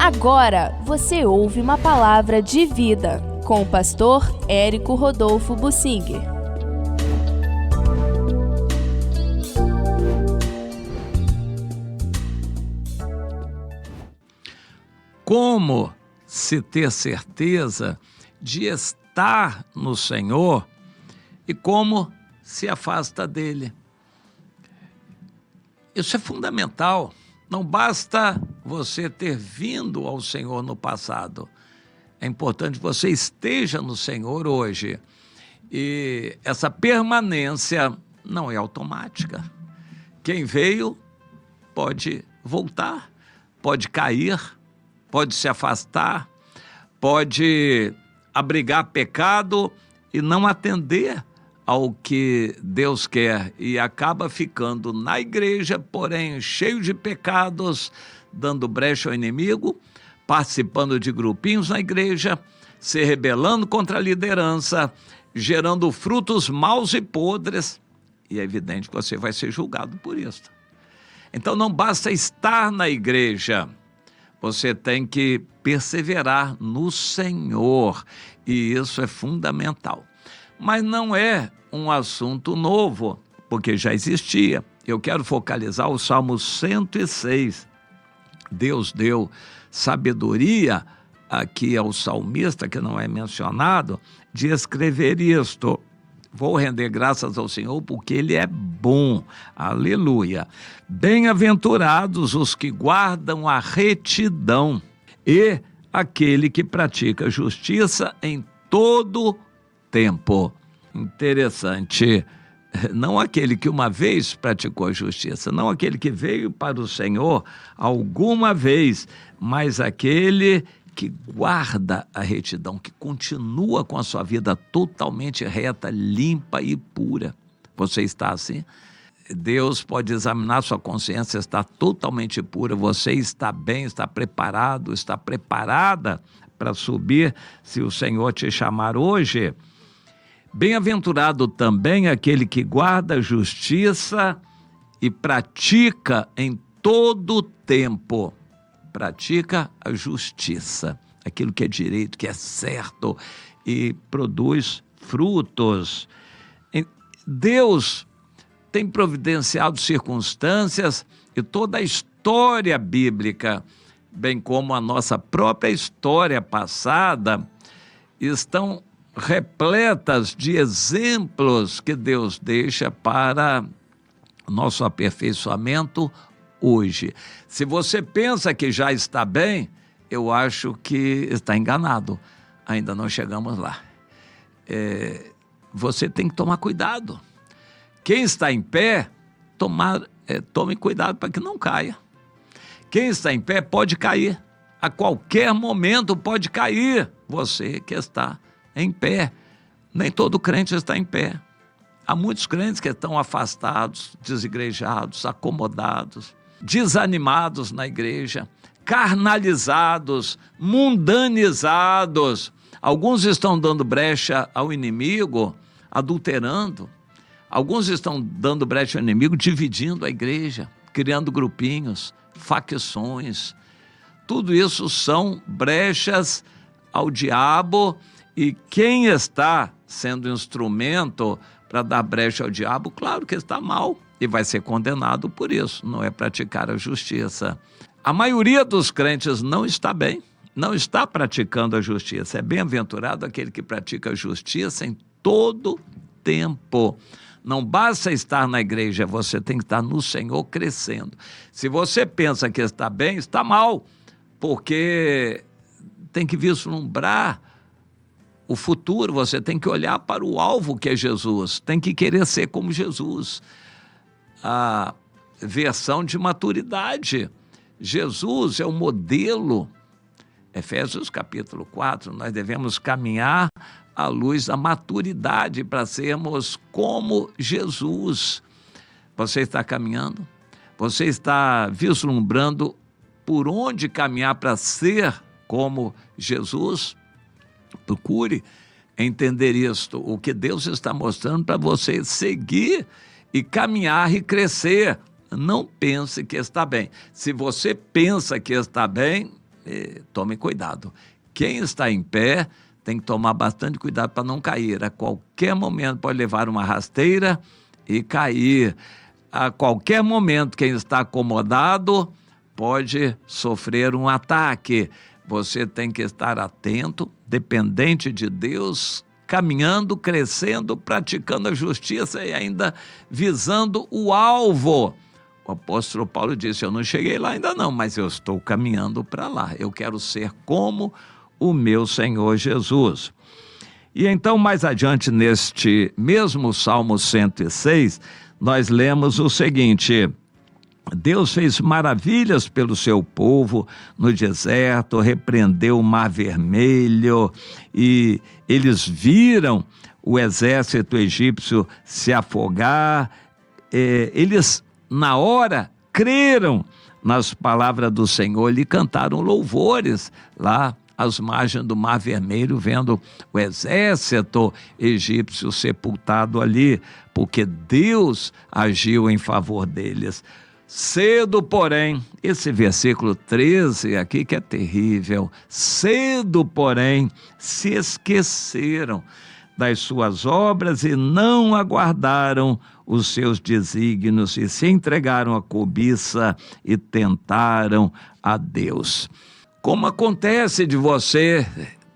Agora você ouve uma palavra de vida com o pastor Érico Rodolfo Bussinger. Como se ter certeza de estar no Senhor e como se afasta dele. Isso é fundamental. Não basta você ter vindo ao Senhor no passado. É importante que você esteja no Senhor hoje. E essa permanência não é automática. Quem veio pode voltar, pode cair, pode se afastar, pode abrigar pecado e não atender ao que Deus quer e acaba ficando na igreja, porém cheio de pecados, dando brecha ao inimigo, participando de grupinhos na igreja, se rebelando contra a liderança, gerando frutos maus e podres, e é evidente que você vai ser julgado por isso. Então não basta estar na igreja, você tem que perseverar no Senhor, e isso é fundamental. Mas não é um assunto novo, porque já existia. Eu quero focalizar o Salmo 106. Deus deu sabedoria aqui ao salmista, que não é mencionado, de escrever isto. Vou render graças ao Senhor porque Ele é bom. Aleluia. Bem-aventurados os que guardam a retidão e aquele que pratica justiça em todo tempo. Interessante. Não aquele que uma vez praticou a justiça, não aquele que veio para o Senhor alguma vez, mas aquele que guarda a retidão, que continua com a sua vida totalmente reta, limpa e pura. Você está assim? Deus pode examinar sua consciência, está totalmente pura, você está bem, está preparado, está preparada para subir se o Senhor te chamar hoje. Bem-aventurado também aquele que guarda a justiça e pratica em todo tempo. Pratica a justiça, aquilo que é direito, que é certo e produz frutos. Deus tem providenciado circunstâncias e toda a história bíblica, bem como a nossa própria história passada, estão repletas de exemplos que Deus deixa para nosso aperfeiçoamento hoje. Se você pensa que já está bem, eu acho que está enganado. Ainda não chegamos lá. Você tem que tomar cuidado. Quem está em pé, tome cuidado para que não caia. Quem está em pé pode cair. A qualquer momento pode cair. Você que está em pé. Nem todo crente está em pé. Há muitos crentes que estão afastados, desigrejados, acomodados, desanimados na igreja, carnalizados, mundanizados. Alguns estão dando brecha ao inimigo, adulterando. Alguns estão dando brecha ao inimigo, dividindo a igreja, criando grupinhos, facções. Tudo isso são brechas ao diabo. E quem está sendo instrumento para dar brecha ao diabo, claro que está mal e vai ser condenado por isso, não é praticar a justiça. A maioria dos crentes não está bem, não está praticando a justiça. É bem-aventurado aquele que pratica a justiça em todo tempo. Não basta estar na igreja, você tem que estar no Senhor crescendo. Se você pensa que está bem, está mal, porque tem que vislumbrar o futuro, você tem que olhar para o alvo que é Jesus, tem que querer ser como Jesus. A versão de maturidade. Jesus é o modelo. Efésios capítulo 4, nós devemos caminhar à luz da maturidade para sermos como Jesus. Você está caminhando? Você está vislumbrando por onde caminhar para ser como Jesus? Procure entender isto, o que Deus está mostrando para você seguir e caminhar e crescer. Não pense que está bem. Se você pensa que está bem, tome cuidado. Quem está em pé tem que tomar bastante cuidado para não cair. A qualquer momento pode levar uma rasteira e cair. A qualquer momento, quem está acomodado pode sofrer um ataque. Você tem que estar atento, dependente de Deus, caminhando, crescendo, praticando a justiça e ainda visando o alvo. O apóstolo Paulo disse, eu não cheguei lá ainda não, mas eu estou caminhando para lá. Eu quero ser como o meu Senhor Jesus. E então, mais adiante, neste mesmo Salmo 106, nós lemos o seguinte: Deus fez maravilhas pelo seu povo no deserto, repreendeu o Mar Vermelho e eles viram o exército egípcio se afogar. Eles, na hora, creram nas palavras do Senhor, lhe cantaram louvores lá às margens do Mar Vermelho, vendo o exército egípcio sepultado ali, porque Deus agiu em favor deles. Cedo, porém, esse versículo 13 aqui que é terrível, cedo, porém, se esqueceram das suas obras e não aguardaram os seus desígnios e se entregaram à cobiça e tentaram a Deus. Como acontece de você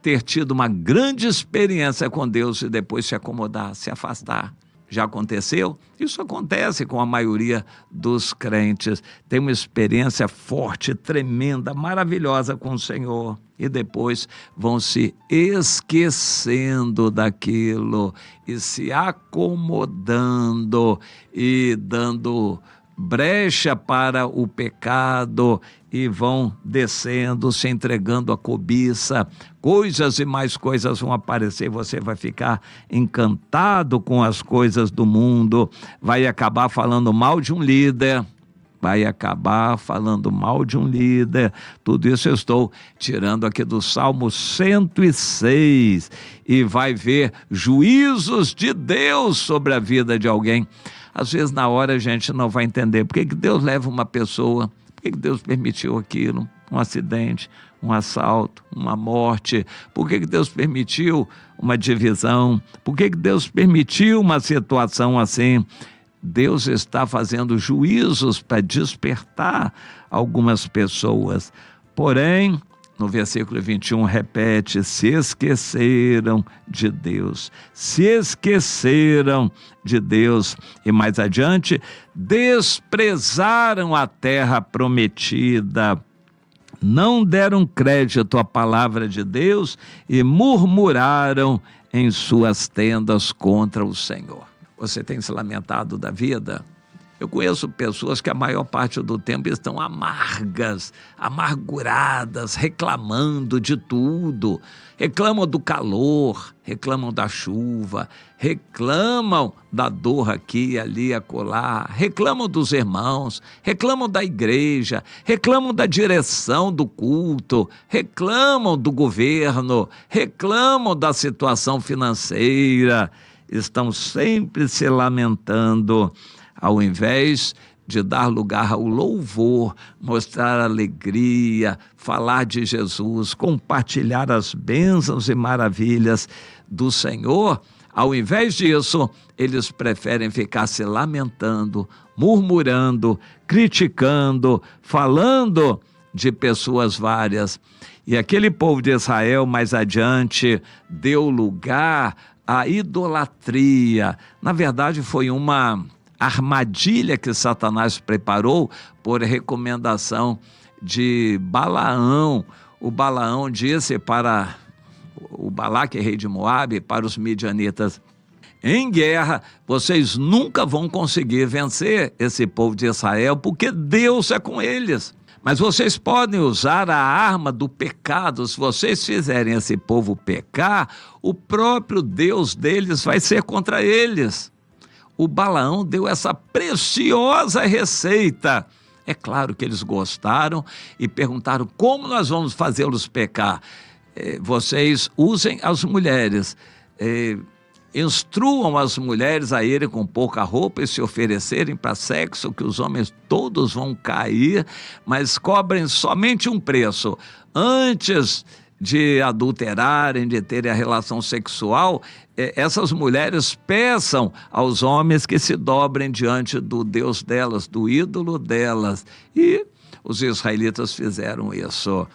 ter tido uma grande experiência com Deus e depois se acomodar, se afastar? Já aconteceu? Isso acontece com a maioria dos crentes. Tem uma experiência forte, tremenda, maravilhosa com o Senhor. E depois vão se esquecendo daquilo e se acomodando e dando brecha para o pecado e vão descendo, se entregando à cobiça. Coisas e mais coisas vão aparecer, você vai ficar encantado com as coisas do mundo, vai acabar falando mal de um líder, tudo isso eu estou tirando aqui do Salmo 106, e vai ver juízos de Deus sobre a vida de alguém. Às vezes na hora a gente não vai entender por que Deus leva uma pessoa, por que Deus permitiu aquilo, um acidente, um assalto, uma morte, por que Deus permitiu uma divisão, por que Deus permitiu uma situação assim. Deus está fazendo juízos para despertar algumas pessoas. Porém, no versículo 21 repete, se esqueceram de Deus. E mais adiante, desprezaram a terra prometida, não deram crédito à palavra de Deus e murmuraram em suas tendas contra o Senhor. Você tem se lamentado da vida? Eu conheço pessoas que a maior parte do tempo estão amarguradas, reclamando de tudo. Reclamam do calor, reclamam da chuva, reclamam da dor aqui, ali, acolá, reclamam dos irmãos, reclamam da igreja, reclamam da direção do culto, reclamam do governo, reclamam da situação financeira. Estão sempre se lamentando, ao invés de dar lugar ao louvor, mostrar alegria, falar de Jesus, compartilhar as bênçãos e maravilhas do Senhor. Ao invés disso, eles preferem ficar se lamentando, murmurando, criticando, falando de pessoas várias. E aquele povo de Israel, mais adiante, deu lugar à idolatria. Na verdade, foi uma armadilha que Satanás preparou por recomendação de Balaão. O Balaão disse para o Balaque, rei de Moabe, para os midianitas: em guerra, vocês nunca vão conseguir vencer esse povo de Israel, porque Deus é com eles. Mas vocês podem usar a arma do pecado. Se vocês fizerem esse povo pecar, o próprio Deus deles vai ser contra eles. O Balaão deu essa preciosa receita. É claro que eles gostaram e perguntaram: como nós vamos fazê-los pecar? Vocês usem as mulheres. instruam as mulheres a irem com pouca roupa e se oferecerem para sexo, que os homens todos vão cair, mas cobrem somente um preço. Antes de adulterarem, de terem a relação sexual, essas mulheres peçam aos homens que se dobrem diante do Deus delas, do ídolo delas. E os israelitas fizeram isso.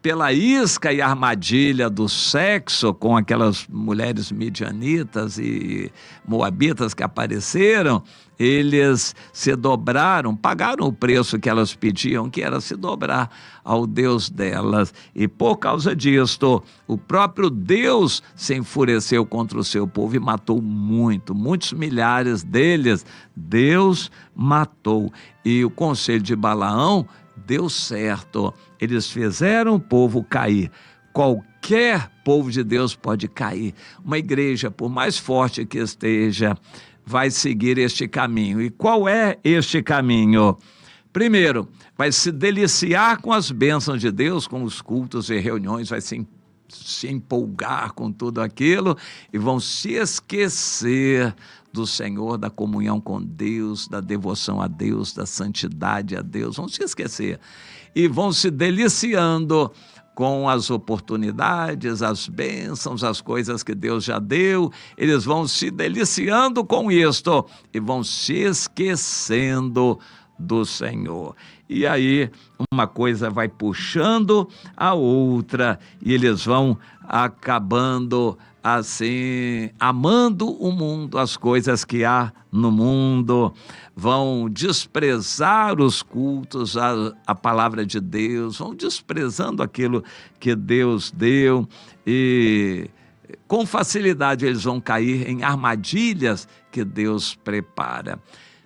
Pela isca e armadilha do sexo com aquelas mulheres midianitas e moabitas que apareceram, eles se dobraram, pagaram o preço que elas pediam, que era se dobrar ao Deus delas. E por causa disto, o próprio Deus se enfureceu contra o seu povo e matou muitos milhares deles. Deus matou. E o conselho de Balaão deu certo. Eles fizeram o povo cair. Qualquer povo de Deus pode cair. Uma igreja, por mais forte que esteja, vai seguir este caminho. E qual é este caminho? Primeiro, vai se deliciar com as bênçãos de Deus, com os cultos e reuniões, vai se empolgar com tudo aquilo e vão se esquecer do Senhor, da comunhão com Deus, da devoção a Deus, da santidade a Deus, vão se esquecer e vão se deliciando com as oportunidades, as bênçãos, as coisas que Deus já deu. Eles vão se deliciando com isto e vão se esquecendo do Senhor. E aí uma coisa vai puxando a outra e eles vão acabando assim, amando o mundo, as coisas que há no mundo, vão desprezar os cultos, a palavra de Deus, vão desprezando aquilo que Deus deu e com facilidade eles vão cair em armadilhas que Deus prepara.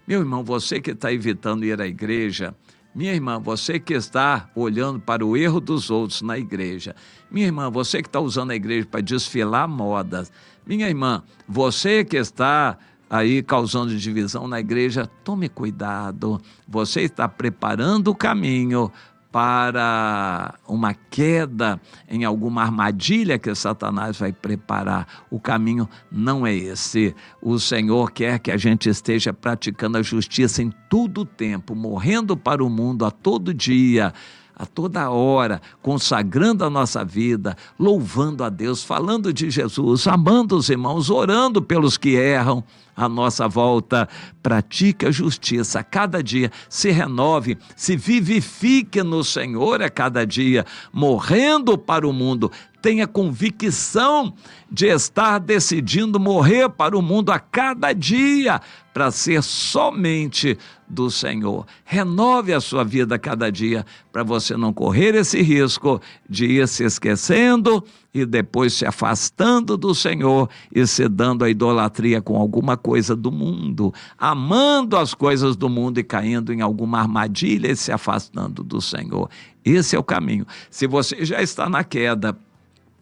Meu irmão, você que está evitando ir à igreja, minha irmã, você que está olhando para o erro dos outros na igreja, minha irmã, você que está usando a igreja para desfilar modas, minha irmã, você que está aí causando divisão na igreja, tome cuidado, você está preparando o caminho para uma queda em alguma armadilha que Satanás vai preparar. O caminho não é esse. O Senhor quer que a gente esteja praticando a justiça em todo o tempo, morrendo para o mundo a todo dia, a toda hora, consagrando a nossa vida, louvando a Deus, falando de Jesus, amando os irmãos, orando pelos que erram à nossa volta. Pratique a justiça a cada dia, se renove, se vivifique no Senhor a cada dia, morrendo para o mundo. Tenha convicção de estar decidindo morrer para o mundo a cada dia, para ser somente do Senhor. Renove a sua vida a cada dia, para você não correr esse risco de ir se esquecendo e depois se afastando do Senhor e se dando a idolatria com alguma coisa do mundo, amando as coisas do mundo e caindo em alguma armadilha e se afastando do Senhor. Esse é o caminho. Se você já está na queda,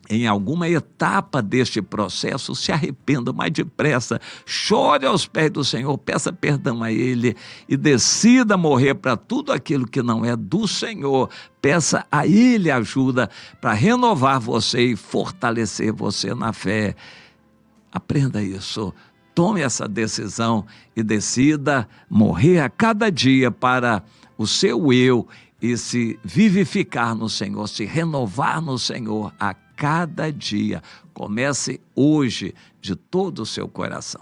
em alguma etapa deste processo, se arrependa mais depressa, chore aos pés do Senhor, peça perdão a Ele e decida morrer para tudo aquilo que não é do Senhor. Peça a Ele ajuda para renovar você e fortalecer você na fé. Aprenda isso, tome essa decisão e decida morrer a cada dia para o seu eu e se vivificar no Senhor, se renovar no Senhor a cada dia. Comece hoje de todo o seu coração.